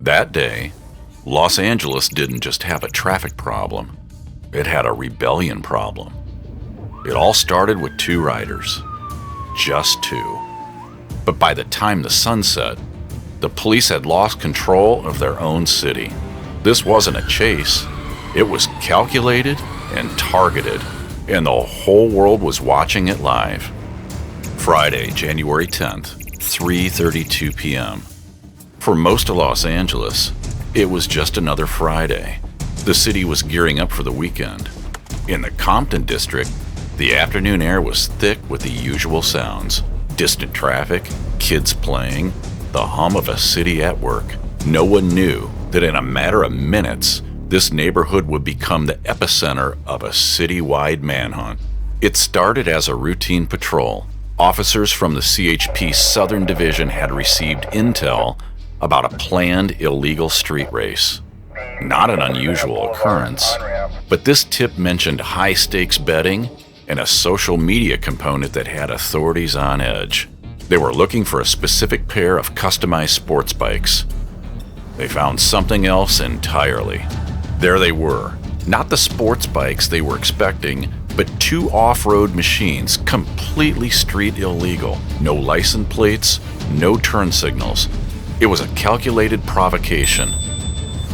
That day, Los Angeles didn't just have a traffic problem, it had a rebellion problem. It all started with 2 riders. Just 2. But by the time the sun set, the police had lost control of their own city. This wasn't a chase. It was calculated and targeted, and the whole world was watching it live. Friday, January 10th, 3:32 p.m. For most of Los Angeles, it was just another Friday. The city was gearing up for the weekend. In the Compton district, the afternoon air was thick with the usual sounds: distant traffic, kids playing, the hum of a city at work. No one knew that in a matter of minutes, this neighborhood would become the epicenter of a citywide manhunt. It started as a routine patrol. Officers from the CHP Southern Division had received intel about a planned illegal street race. Not an unusual occurrence, but this tip mentioned high-stakes betting and a social media component that had authorities on edge. They were looking for a specific pair of customized sports bikes. They found something else entirely. There they were, not the sports bikes they were expecting, but 2 off-road machines, completely street illegal. No license plates, no turn signals. It was a calculated provocation.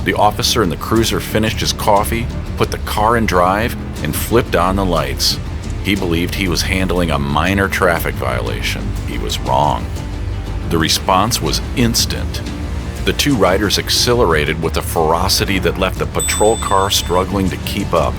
The officer in the cruiser finished his coffee, put the car in drive, and flipped on the lights. He believed he was handling a minor traffic violation. He was wrong. The response was instant. The 2 riders accelerated with a ferocity that left the patrol car struggling to keep up.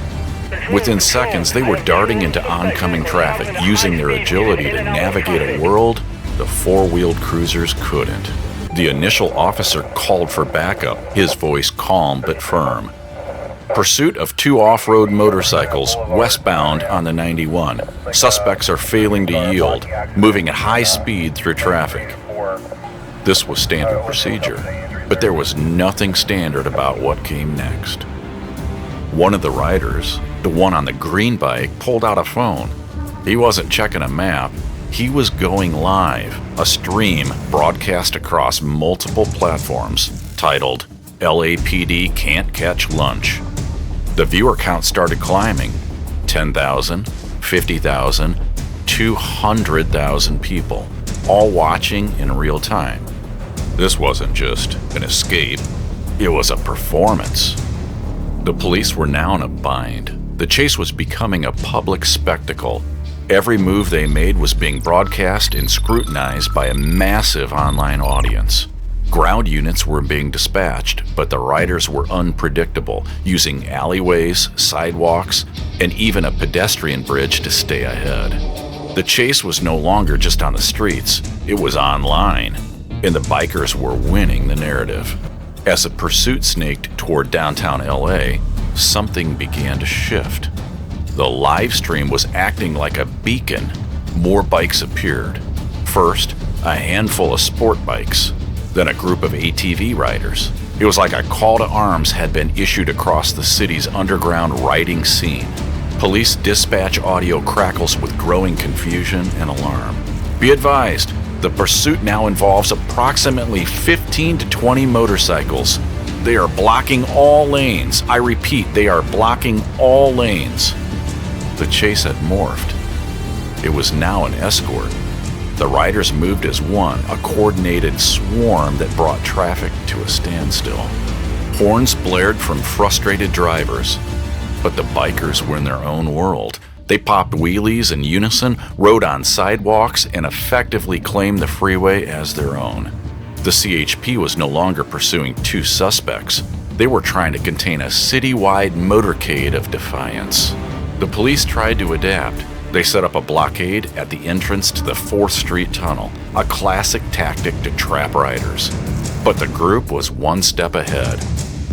Within seconds, they were darting into oncoming traffic, using their agility to navigate a world the 4-wheeled cruisers couldn't. The initial officer called for backup, his voice calm but firm. Pursuit of 2 off-road motorcycles westbound on the 91. Suspects are failing to yield, moving at high speed through traffic. This was standard procedure, but there was nothing standard about what came next. One of the riders, the one on the green bike, pulled out a phone. He wasn't checking a map. He was going live, a stream broadcast across multiple platforms titled LAPD Can't Catch Lunch. The viewer count started climbing. 10,000, 50,000, 200,000 people, all watching in real time. This wasn't just an escape, it was a performance. The police were now in a bind. The chase was becoming a public spectacle. Every move they made was being broadcast and scrutinized by a massive online audience. Ground units were being dispatched, but the riders were unpredictable, using alleyways, sidewalks, and even a pedestrian bridge to stay ahead. The chase was no longer just on the streets, it was online, and the bikers were winning the narrative. As the pursuit snaked toward downtown LA, something began to shift. The live stream was acting like a beacon. More bikes appeared. First, a handful of sport bikes, then a group of ATV riders. It was like a call to arms had been issued across the city's underground riding scene. Police dispatch audio crackles with growing confusion and alarm. Be advised, the pursuit now involves approximately 15 to 20 motorcycles. They are blocking all lanes. I repeat, they are blocking all lanes. The chase had morphed. It was now an escort. The riders moved as one, a coordinated swarm that brought traffic to a standstill. Horns blared from frustrated drivers, but the bikers were in their own world. They popped wheelies in unison, rode on sidewalks, and effectively claimed the freeway as their own. The CHP was no longer pursuing 2 suspects. They were trying to contain a citywide motorcade of defiance. The police tried to adapt. They set up a blockade at the entrance to the 4th Street Tunnel, a classic tactic to trap riders. But the group was one step ahead.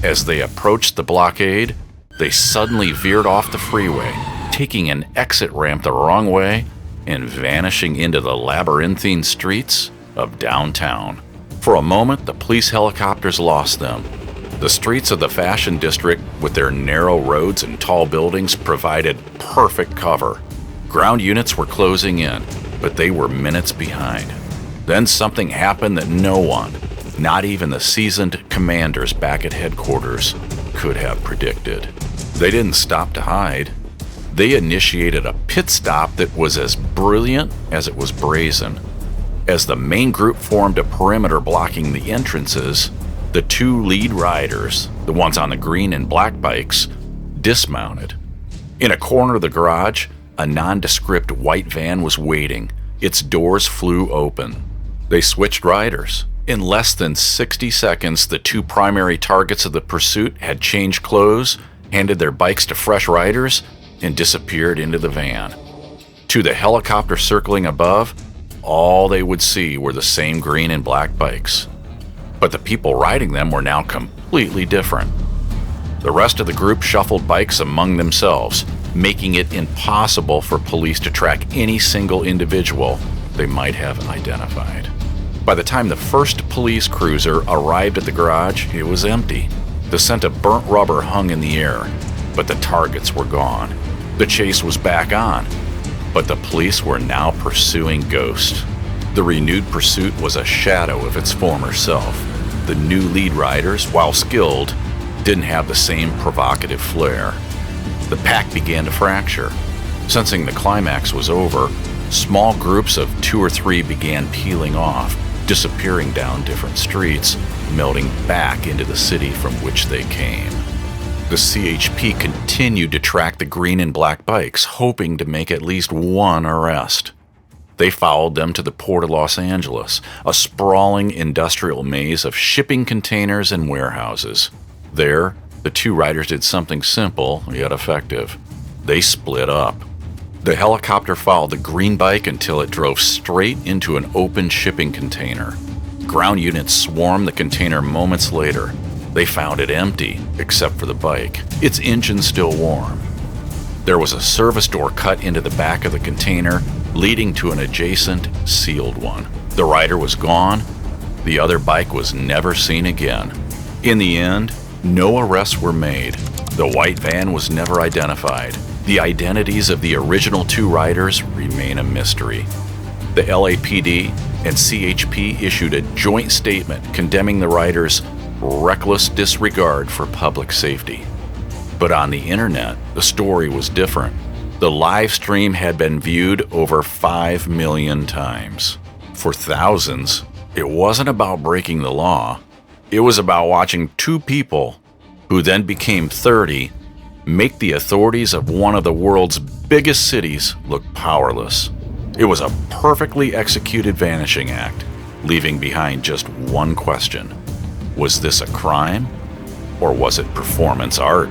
As they approached the blockade, they suddenly veered off the freeway, taking an exit ramp the wrong way and vanishing into the labyrinthine streets of downtown. For a moment, the police helicopters lost them. The streets of the Fashion District, with their narrow roads and tall buildings, provided perfect cover. Ground units were closing in, but they were minutes behind. Then something happened that no not even the seasoned commanders back at headquarters could have predicted. They didn't stop to hide. They initiated a pit stop that was as brilliant as it was brazen. As the main group formed a perimeter blocking the entrances, the two lead riders, the ones on the green and black bikes, dismounted. In a corner of the garage, a nondescript white van was waiting. Its doors flew open. They switched riders. In less than 60 seconds, the two primary targets of the pursuit had changed clothes, handed their bikes to fresh riders, and disappeared into the van. To the helicopter circling above, all they would see were the same green and black bikes. But the people riding them were now completely different. The rest of the group shuffled bikes among themselves, making it impossible for police to track any single individual they might have identified. By the time the first police cruiser arrived at the garage, it was empty. The scent of burnt rubber hung in the air, but the targets were gone. The chase was back on, but the police were now pursuing Ghost. The renewed pursuit was a shadow of its former self. The new lead riders, while skilled, didn't have the same provocative flair. The pack began to fracture. Sensing the climax was over, small groups of 2 or 3 began peeling off, disappearing down different streets, melting back into the city from which they came. The CHP continued to track the green and black bikes, hoping to make at least one arrest. They followed them to the port of Los Angeles, a sprawling industrial maze of shipping containers and warehouses. There, the two riders did something simple yet effective. They split up. The helicopter followed the green bike until it drove straight into an open shipping container. Ground units swarmed the container moments later. They found it empty, except for the bike, its engine still warm. There was a service door cut into the back of the container, leading to an adjacent, sealed one. The rider was gone. The other bike was never seen again. In the end, no arrests were made. The white van was never identified. The identities of the original two riders remain a mystery. The LAPD and CHP issued a joint statement condemning the riders' reckless disregard for public safety. But on the internet, the story was different. The live stream had been viewed over 5 million times. For thousands, it wasn't about breaking the law. It was about watching two people, who then became 30, make the authorities of one of the world's biggest cities look powerless. It was a perfectly executed vanishing act, leaving behind just one question. Was this a crime, or was it performance art?